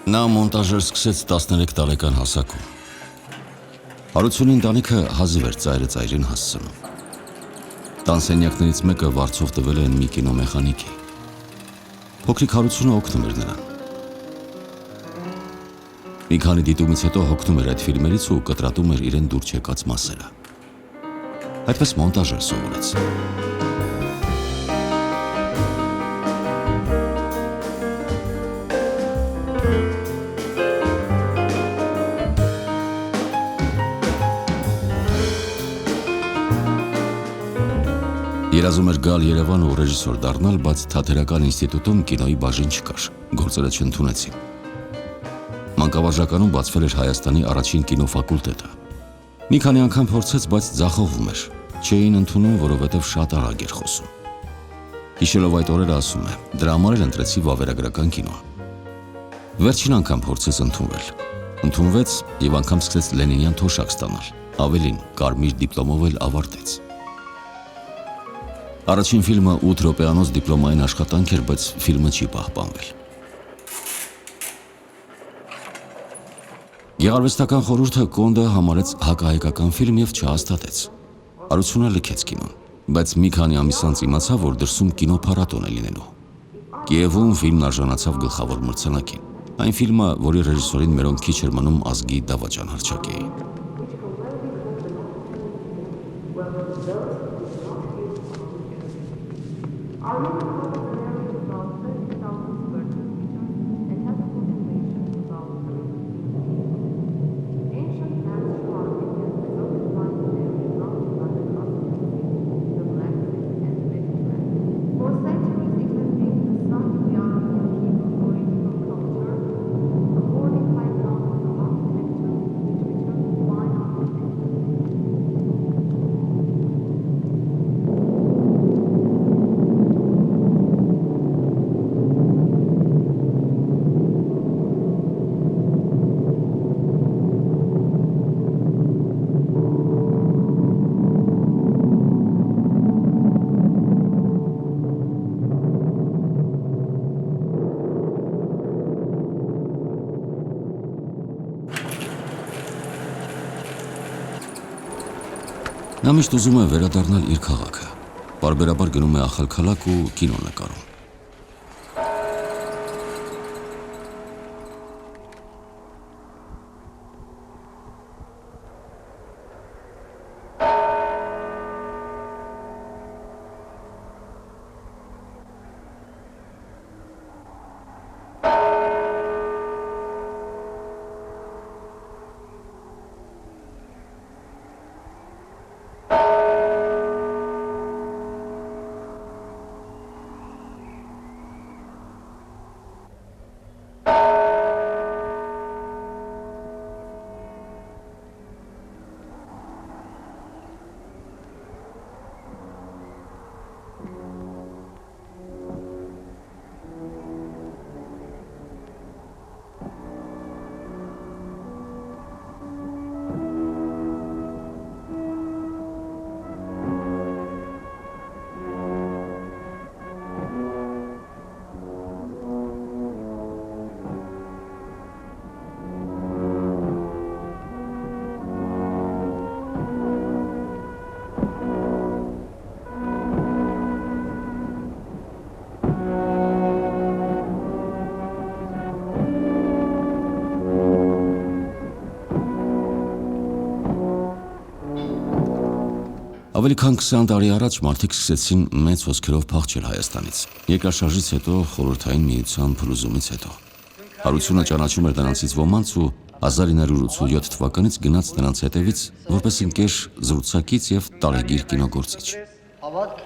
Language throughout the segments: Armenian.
Նա մոնտաժեր սկսեց 13 տարեկան հասակում։ Հարությունի ընտանիքը հազիվ էր ծայրը ծայրին հասցնում։ Տանսենյակներից մեկը վարձով տվել են մի կինոմեխանիկի։ Փոքրիկ Հարությունը օգնում էր նրան։ Մի քանի դիտումից հետո հոգնում էր այդ ֆիլմերից ու կտրատում էր իրեն դուր չեկած մասերը։ Այդպես մոնտաժեր սովորեց։ Երազում էր գալ Երևան ու ռեժիսոր դառնալ, բայց Թատերական ինստիտուտում կինոյի բաժին չկար, գործերը չընդունեցին։ Մանկավարժականում բացվել էր Հայաստանի առաջին կինոֆակուլտետը։ Մի քանի անգամ փորձեց, բայց ձախողվում էր։ Չէին ընդունում, որովհետև շատ արագ էր խոսում։ Հիշելով այդ օրերը ասում է, դրա համար էլ ընտրեցի վավերագրական կինոն։ Վերջին անգամ փորձեց ընդունվել։ Ընդունվեց եւ անգամ սկսեց Լենինյան թոշակ ստանալ։ Ավելին, կարմիր դիպլոմով էլ ավարտեց։ Առաջին ֆիլմը 8 րոպեանոց դիպլոմային աշխատանք էր, բայց ֆիլմը չի պահպանվել։ Գեղարվեստական խորհուրդը Կոնդը համարեց հակահայկական ֆիլմ եւ չհաստատեց։ Հարությունը լքեց կինոն, բայց մի քանի ամիս անց իմացավ, որ դրսում կինոփառատոն է լինելու։ Կիևում ֆիլմն արժանացավ գլխավոր մրցանակին։ Այն ֆիլմը, որի ռեժիսորին մերոնք քիչ էր մնում ազգի դավաճան հռչակեի։ Նա միշտ ուզում է վերադառնալ իր քաղաքը, պարբերաբար գնում է ախալքալակ ու կինո նկարում։ Ավելի քան 20 տարի առաջ մարդիկ սկսեցին մեծ հոսքերով փախչել Հայաստանից։ Երկրաշարժից հետո, խորհրդային միության փլուզումից հետո։ Հարությունը ճանաչում էր նրանցից ոմանց ու 1987 թվականից գնաց նրանց հետևից որպես ընկեր, զրուցակից եւ տարեգիր կինոգործիչ։ Հավատք,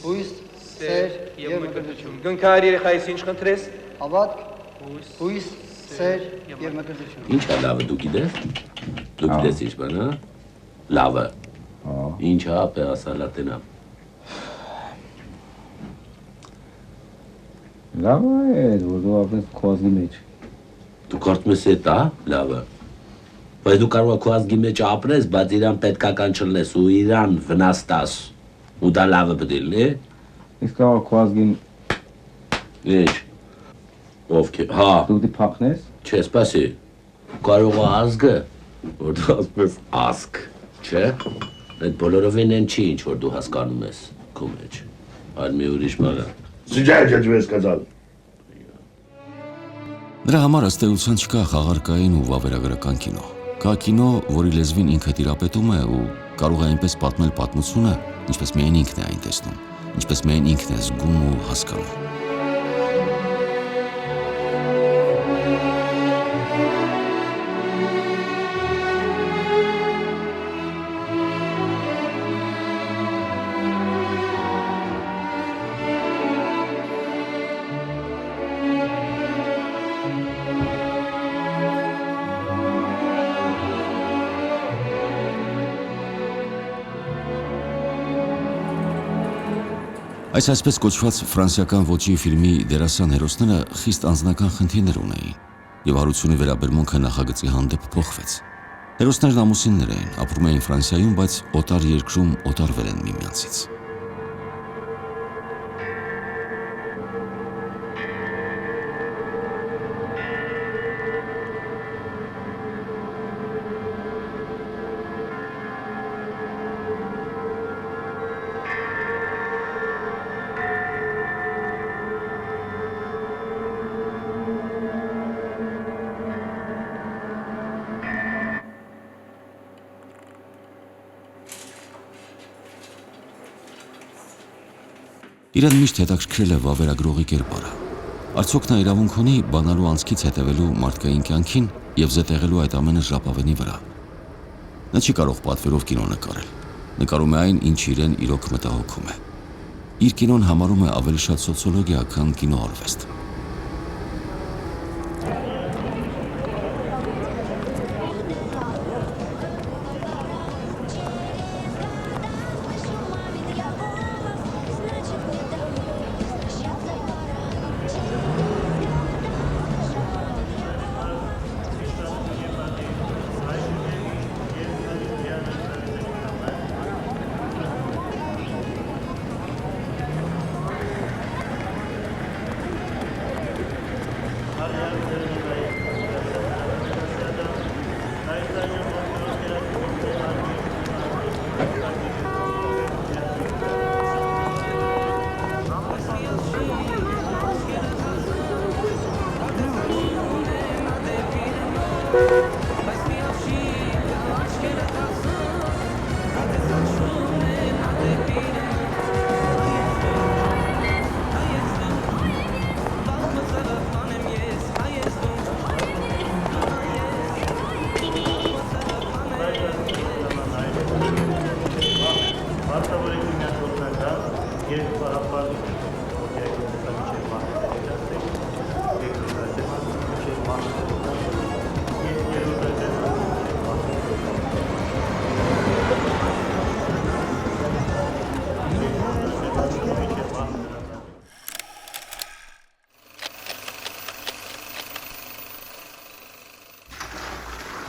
հույս, սեր եւ մկրտություն։ Գնքար երեխայից ինչ խնդրես։ Հավատք, հույս, սեր եւ մկրտություն։ Ինչ է լավը դու գիտես։ Դու գիտես ինչ բան, հա։ Լավը։ Ինչ հապ է ասալատենա։ Լավ է, որ դու ապրես քո ազգի մեջ։ Դու կարծում ես էդ է լավը։ Բայց դու կարող ես քո ազգի մեջ ապրես, բայց իրան պետքական չլնես ու իրան վնաս տաս։ Ու դա լավը պետք է լինի։ Իսկ կարող քո ազգին Ինչ։ Ովքեր, հա։ Դու դի փախնես։ Չէ, սպասի։ Կարող է ազգը, որ դու ասես ազգ, չէ։ Այդ բոլորովին են չի, ինչ որ դու հասկանում ես քո մեջ։ Այլ մի ուրիշ բան է։ Сидя, я тебе сказал. Դրա համար ըստ էության չկա խաղարկային ու վավերագրական կինո։ Կա կինո, որի լեզվին ինքը տիրապետում է ու կարող է այնպես պատմել պատմությունը, ինչպես միայն ինքն է այն տեսնում, ինչպես միայն ինքն է զգում ու հասկանում։ Այս այսպես կոչված ֆրանսիական ոճի ֆիլմի դերասան հերոսները խիստ անձնական խնդիրներ ունեին, եւ հարությունի վերաբերմունքը նախագծի հանդեպ փոխվեց։ Հերոսներն ամուսիններ էին, ապրում էին Ֆրանսիայում, բայց օտար երկրում օտարվել են միմյանցից։ Իրեն միշտ հետաքրքրել է վավերագրողի կերպարը։ Արդյոք նա իրավունք ունի բանալու անցքից հետևելու մարդկային կյանքին եւ զետեղելու այդ ամենը ժապավենի վրա։ Նա չի կարող պատվերով կինո նկարել։ Նկարում է այն, ինչ իրեն իրոք մտահոգում է։ Իր կինոն համարում է ավելի շատ սոցիոլոգիա, քան կինոարվեստ։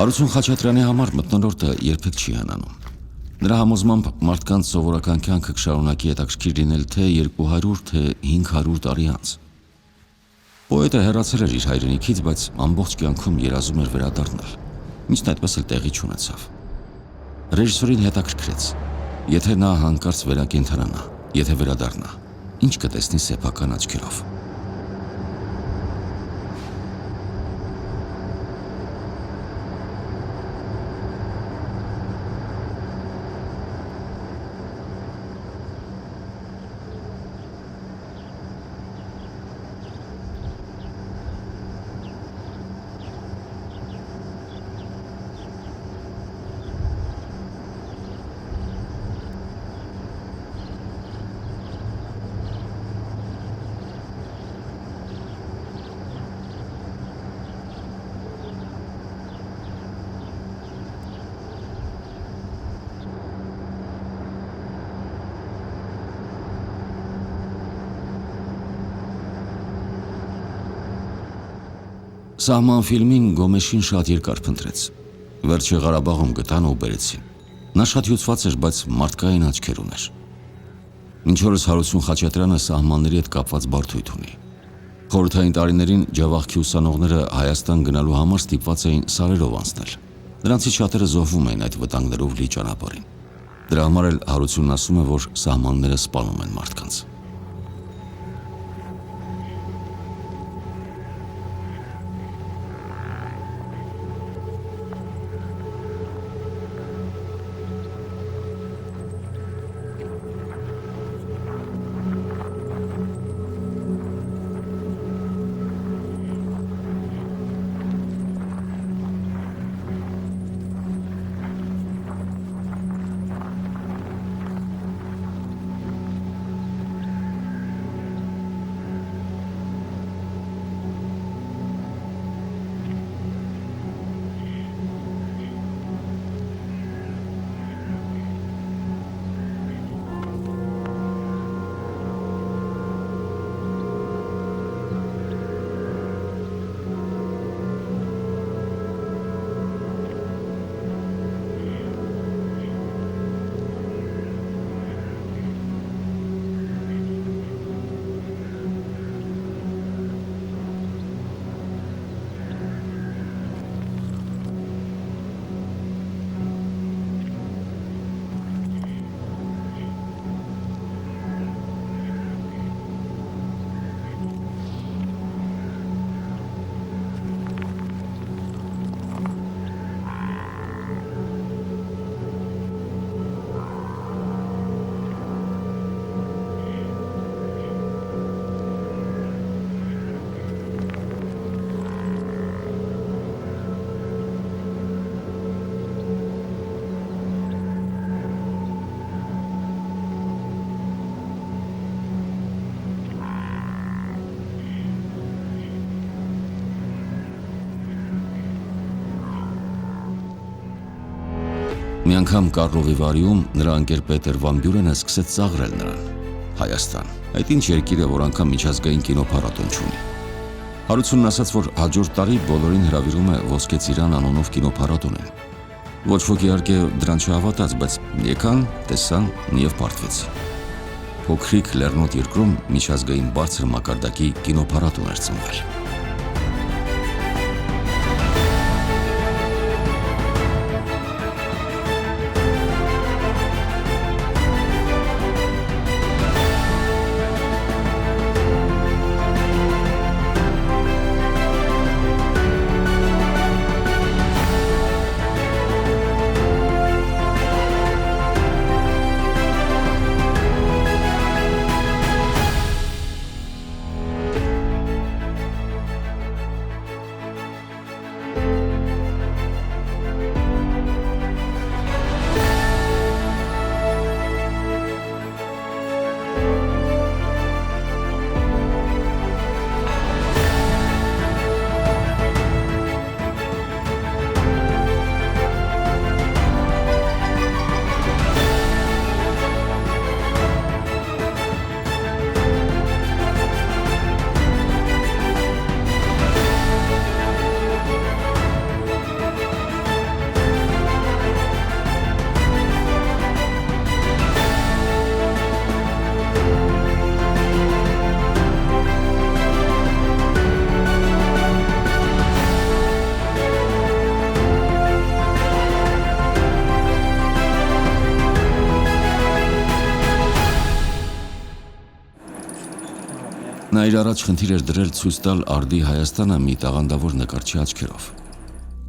Հարություն Խաչատրյանի համար մթնոլորտը երբեք չի հնանում։ Նրա համոզմամբ մարդկանց սովորական կյանքը կշարունակի հետաքրքիր լինել թե 200, թե 500 տարի անց։ Պոետը հեռացել էր իր հայրենիքից, բայց ամբողջ կյանքում երազում էր վերադառնալ։ Միշտ այդպես էլ տեղի չունեցավ։ Ռեժիսորին հետաքրքրեց. եթե նա հանկարծ վերակենդանանա, եթե վերադառնա, ինչ կտեսնի սեփական աչքերով։ Սահման ֆիլմին Գոմեշին շատ երկար փնտրեց։ Վերջը Ղարաբաղում գտան ու բերեցին։ Նա շատ հյուծված էր, բայց մարդկային աչքեր ուներ։ Մինչ օրս Հարություն Խաչատրյանը սահմանների հետ կապված բարդույթ ունի։ Խորհրդային տարիներին ջավախքի ուսանողները Հայաստան գնալու համար ստիպված էին սարերով անցնել։ Նրանցից շատերը զոհվում էին այդ վտանգներով լի ճանապարհին։ Դրա համար էլ Հարությունն ասում է, որ սահմանները սպանում են մարդկանց։ Մի անգամ Կառլովի վարիում նրա ընկեր Պետեր Վան Բյուրենը սկսեց ծաղրել նրան։ Հայաստան, այդ ինչ երկիր է, որ անգամ միջազգային կինոփառատոն չունի։ Հարությունն ասաց, որ հաջորդ տարի բոլորին հրավիրում է Ոսկե ծիրան անունով կինոփառատոնին։ Ոչ ոք իհարկե դրան չհավատաց, բայց եկան, տեսան եւ պարտվեցին։ Փոքրիկ Լեռնոտ երկրում միջազգային բարձր մակարդակի կինոփառատոն էր ծնվել։ Նա իր առաջ խնդիր էր դրել ցույց տալ արդի Հայաստանը մի տաղանդավոր նկարչի աչքերով։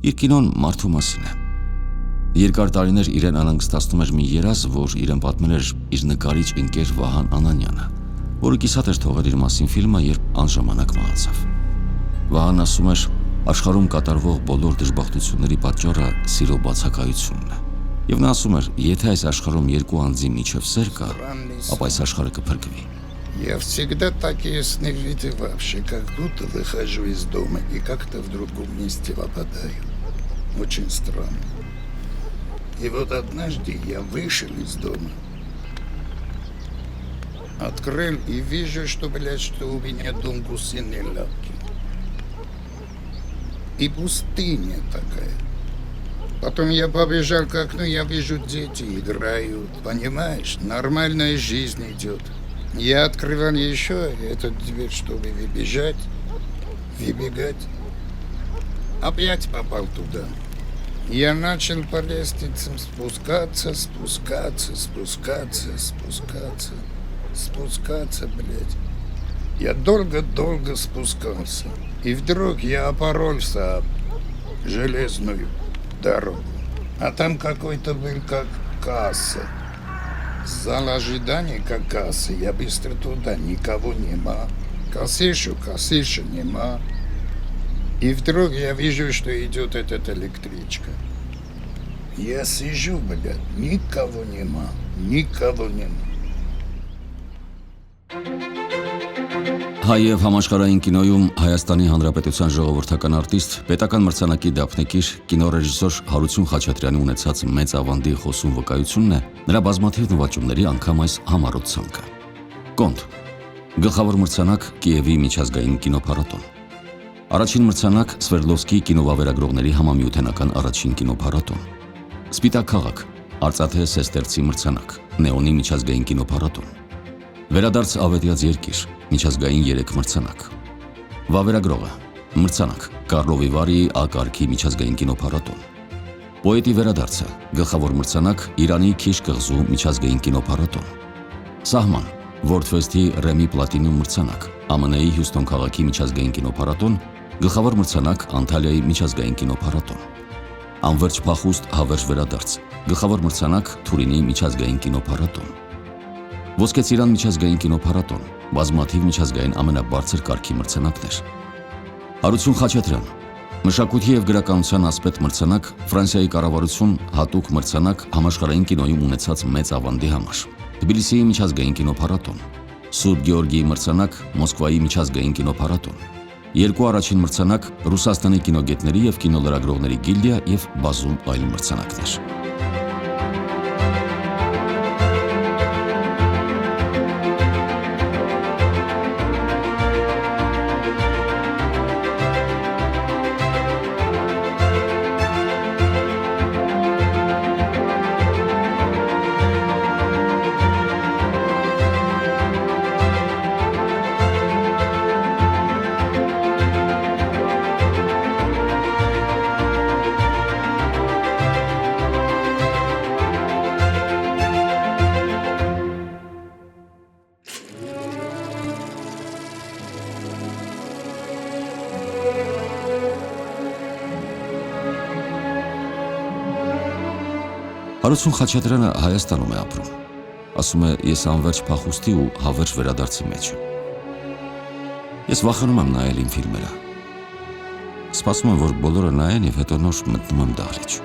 Իր կինոն մարդու մասին է։ Երկար տարիներ իրեն անհանգստացնում էր մի երազ, որ իրեն պատմել էր իր նկարիչ ընկեր Վահան Անանյանը, որը կիսատ էր թողել իր մասին ֆիլմը, երբ անժամանակ մահացավ։ Վահանն ասում էր, աշխարհում կատարվող բոլոր դժբախտությունների պատճառը սիրո բացակայությունն է։ Եվ նա ասում էր, եթե այս աշխարհում երկու անձի միջև սեր կա, ապա այս աշխարհը կփրկվի։ Я всегда такие сны видел вообще, как будто выхожу из дома и как-то в другом месте попадаю. Очень странно. И вот однажды я вышел из дома, открыл и вижу, что у меня дом гусиной лапки. И пустыня такая. Потом я побежал к окну, я вижу, дети играют. Понимаешь, нормальная жизнь идет. Я открывал еще эту дверь, чтобы выбежать, опять попал туда. Я начал по лестницам спускаться, блядь. Я долго спускался. И вдруг я опоролся об железную дорогу. А там какой-то был как касса. Зал ожидания как касса. Я быстро туда, никого нема. Кассиршу нема. И вдруг я вижу, что идет эта электричка. Я сижу, блядь, никого нема. Հայ եւ համաշխարհային կինոյում Հայաստանի Հանրապետության ժողովրդական արտիստ, պետական մրցանակի դափնեկիր, կինոռեժիսոր Հարություն Խաչատրյանի ունեցած մեծ ավանդի խոսուն վկայությունն է նրա բազմաթիվ նվաճումների անգամ այս համառոտ ցանկը։ Կոնտ. Գլխավոր մրցանակ Կիևի միջազգային կինոփառատոն։ Առաջին մրցանակ Սվերդլովսկի կինովավերագրողների համամիութենական առաջին կինոփառատոն։ Սպիտակ քաղաք, Արծաթե Սեստերցի մրցանակ, Նեոնի միջազգային կինոփառատոն։ Վերադարձ ավետյաց երկիր, միջազգային 3 մրցանակ։ Վավերագրողը, մրցանակ, Կարլովի Վարիի ակարգի միջազգային կինոփառատոն։ Պոետի վերադարձը, գլխավոր մրցանակ, Իրանի Քիշ կղզու միջազգային կինոփառատոն։ Սահման, Wordfest-ի Ռեմի Պլատինում մրցանակ, ԱՄՆ-ի Հյուսթոն քաղաքի միջազգային կինոփառատոն, գլխավոր մրցանակ, Անտալիայի միջազգային կինոփառատոն։ Անվերջ փախուստ, հավերժ վերադարձ, գլխավոր մրցանակ, Թուրինի միջազգային կինոփառատոն։ Ոսկե Ծիրան միջազգային կինոփառատոն, բազմաթիվ միջազգային ամենաբարձր կարգի մրցանակներ։ Հարություն Խաչատրյան, մշակույթի եւ գրականության ասպետ մրցանակ, Ֆրանսիայի կառավարություն հատուկ մրցանակ համաշխարհային կինոյում ունեցած մեծ ավանդի համար։ Թբիլիսիի միջազգային կինոփառատոն, Սուրբ Գեորգիի մրցանակ, Մոսկվայի միջազգային կինոփառատոն։ Երկու առաջին մրցանակ Ռուսաստանի կինոգետների եւ կինոլրագրողների գիլդիա եւ բազում այլ մրցանակներ։ Հարություն Խաչատրյանը Հայաստանում է ապրում։ Ասում է, ես անվերջ փախուստի ու հավերժ վերադարձի մեջ եմ։ Ես վախենում եմ նայել իմ ֆիլմերը։ Սպասում եմ, որ բոլորը նայեն եւ հետո նոր մտնում եմ դահլիճ։